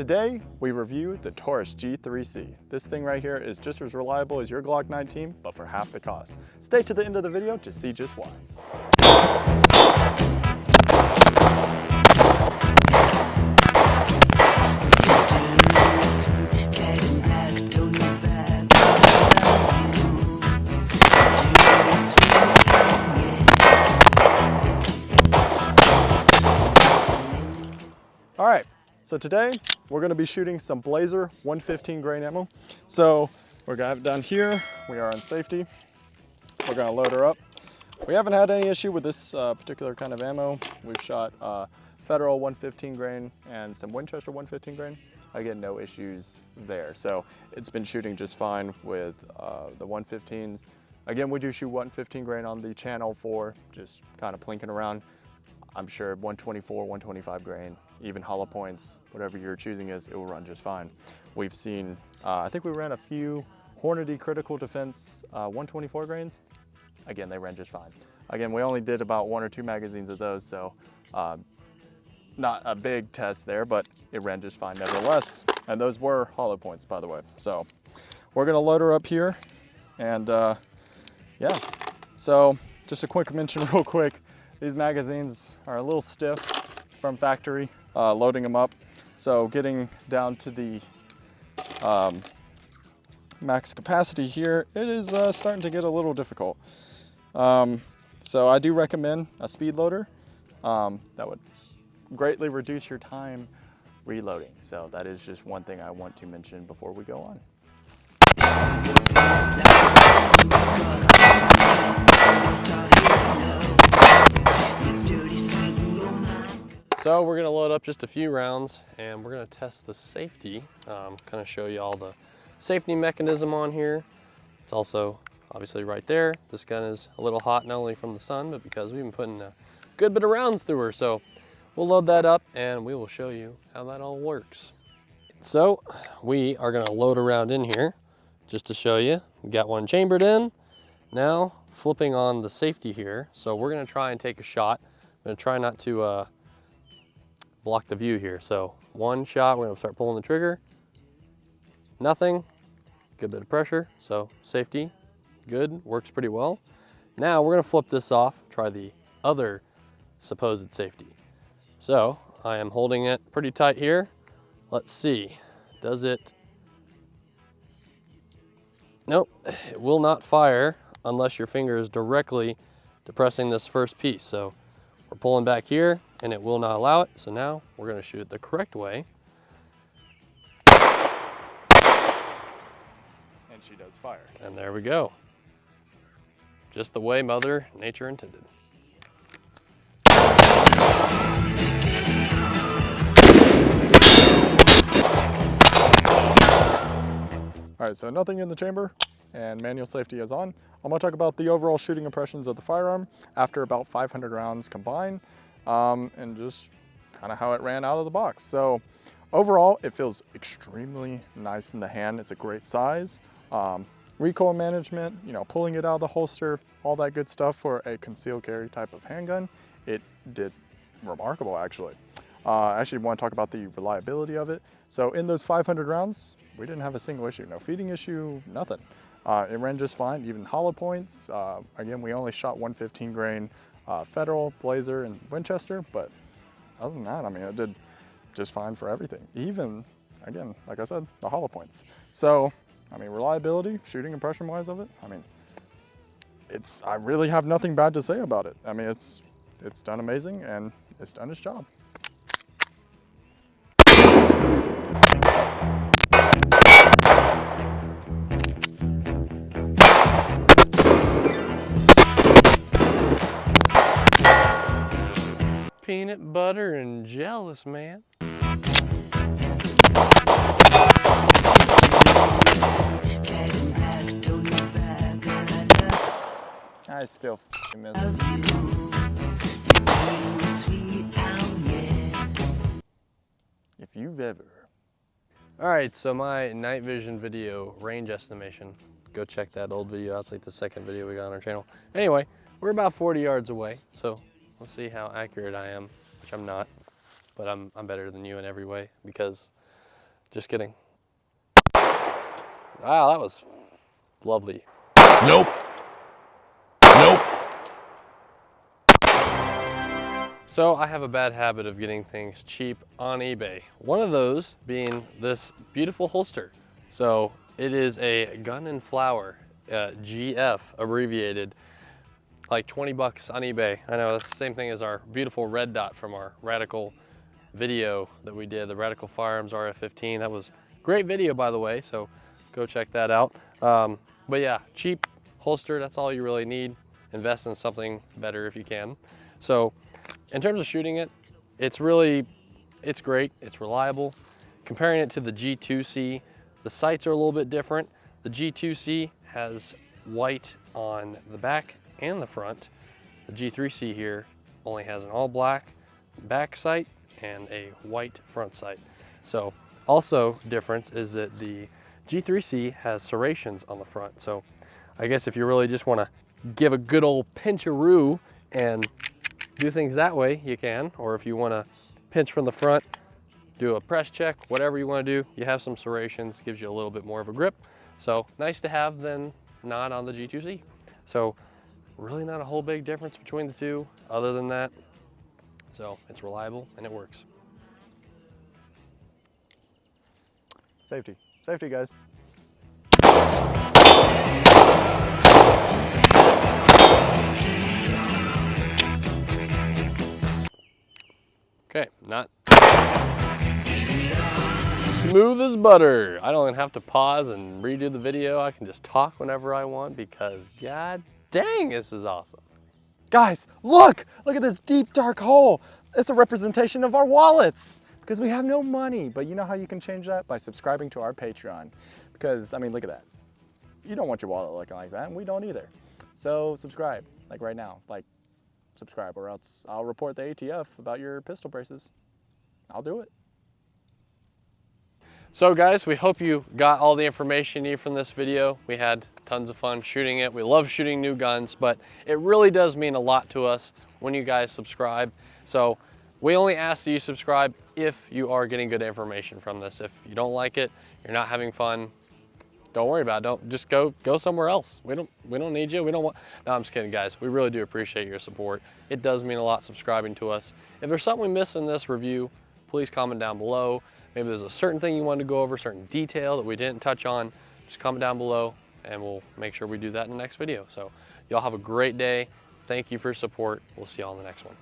Today, we review the Taurus G3C. This thing right here is just as reliable as your Glock 19, but for half the cost. Stay to the end of the video to see just why. All right, so today we're gonna be shooting some Blazer 115 grain ammo. So we're gonna have it down here. We are on safety. We're gonna load her up. We haven't had any issue with this particular kind of ammo. We've shot Federal 115 grain and some Winchester 115 grain. Again, no issues there. So it's been shooting just fine with the 115s. Again, we do shoot 115 grain on the channel for just kind of plinking around. I'm sure 124, 125 grain, even hollow points, whatever you're choosing is, it will run just fine. We've seen, I think we ran a few Hornady Critical Defense 124 grains. Again, they ran just fine. Again, we only did about 1 or 2 magazines of those, so not a big test there, but it ran just fine nevertheless. And those were hollow points, by the way. So we're gonna load her up here, and yeah. So just a quick mention real quick. These magazines are a little stiff from factory, loading them up. So getting down to the max capacity here, it is starting to get a little difficult. So I do recommend a speed loader. That would greatly reduce your time reloading. So that is just one thing I want to mention before we go on. So we're gonna load up just a few rounds and we're gonna test the safety, kind of show you all the safety mechanism on here. It's also obviously right there. This gun is a little hot, not only from the sun, but because we've been putting a good bit of rounds through her. So we'll load that up and we will show you how that all works. So we are gonna load a round in here just to show you. We got one chambered in. Now flipping on the safety here. So we're gonna try and take a shot. I'm gonna try not to block the view here. So one shot, we're gonna start pulling the trigger. Nothing, good bit of pressure. So safety, good, works pretty well. Now we're gonna flip this off, try the other supposed safety. So I am holding it pretty tight here. Let's see, does it? Nope, it will not fire unless your finger is directly depressing this first piece. So we're pulling back here and it will not allow it. So now we're gonna shoot it the correct way. And she does fire. And there we go. Just the way Mother Nature intended. All right, so nothing in the chamber and manual safety is on. I'm gonna talk about the overall shooting impressions of the firearm after about 500 rounds combined, and just kind of how it ran out of the box. So overall, it feels extremely nice in the hand. It's a great size. Recoil management, you know, pulling it out of the holster, all that good stuff for a concealed carry type of handgun. It did remarkable, actually. I actually want to talk about the reliability of it. So in those 500 rounds, we didn't have a single issue, no feeding issue, nothing. It ran just fine, even hollow points. Again, we only shot 115 grain Federal, Blazer, and Winchester, but other than that, I mean, it did just fine for everything. Even, again, like I said, the hollow points. So, I mean, reliability, shooting impression-wise of it, I mean, I really have nothing bad to say about it. I mean, it's done amazing, and it's done its job. Peanut butter and jealous, man. I still miss it. If you've ever. All right, so my night vision video range estimation, go check that old video out. It's like the second video we got on our channel. Anyway, we're about 40 yards away, so let's see how accurate I am, which I'm not, but I'm better than you in every way because Just kidding. Wow, that was lovely. Nope. Nope. So I have a bad habit of getting things cheap on eBay. One of those being this beautiful holster. So it is a Gun and Flower, GF abbreviated, like 20 bucks on eBay. I know that's the same thing as our beautiful red dot from our Radical video that we did, the Radical Firearms RF15. That was a great video, by the way, so go check that out. But yeah, cheap holster, that's all you really need. Invest in something better if you can. So in terms of shooting it, it's great, it's reliable. Comparing it to the G3C, the sights are a little bit different. The G3C has white on the back and the front. The G3C here only has an all black back sight and a white front sight. So also difference is that the G3C has serrations on the front. So I guess if you really just want to give a good old pincharoo and do things that way, you can. Or if you want to pinch from the front, do a press check, whatever you want to do, you have some serrations, gives you a little bit more of a grip. So nice to have than not on the G3C. So really not a whole big difference between the two other than that. So it's reliable and it works. Safety. Safety, guys. Okay, not smooth as butter. I don't even have to pause and redo the video. I can just talk whenever I want because god dang, this is awesome. Guys, look! Look at this deep, dark hole. It's a representation of our wallets because we have no money. But you know how you can change that? By subscribing to our Patreon. Because, I mean, look at that. You don't want your wallet looking like that, and we don't either. So subscribe, like right now. Like, subscribe, or else I'll report the ATF about your pistol braces. I'll do it. So guys, we hope you got all the information you need from this video. We had tons of fun shooting it. We love shooting new guns, but it really does mean a lot to us when you guys subscribe. So we only ask that you subscribe if you are getting good information from this. If you don't like it, you're not having fun, don't worry about it. Don't just go somewhere else. We don't need you. We don't want. No, I'm just kidding, guys. We really do appreciate your support. It does mean a lot subscribing to us. If there's something we missed in this review, please comment down below. Maybe there's a certain thing you wanted to go over, certain detail that we didn't touch on. Just comment down below and we'll make sure we do that in the next video. So y'all have a great day. Thank you for your support. We'll see y'all in the next one.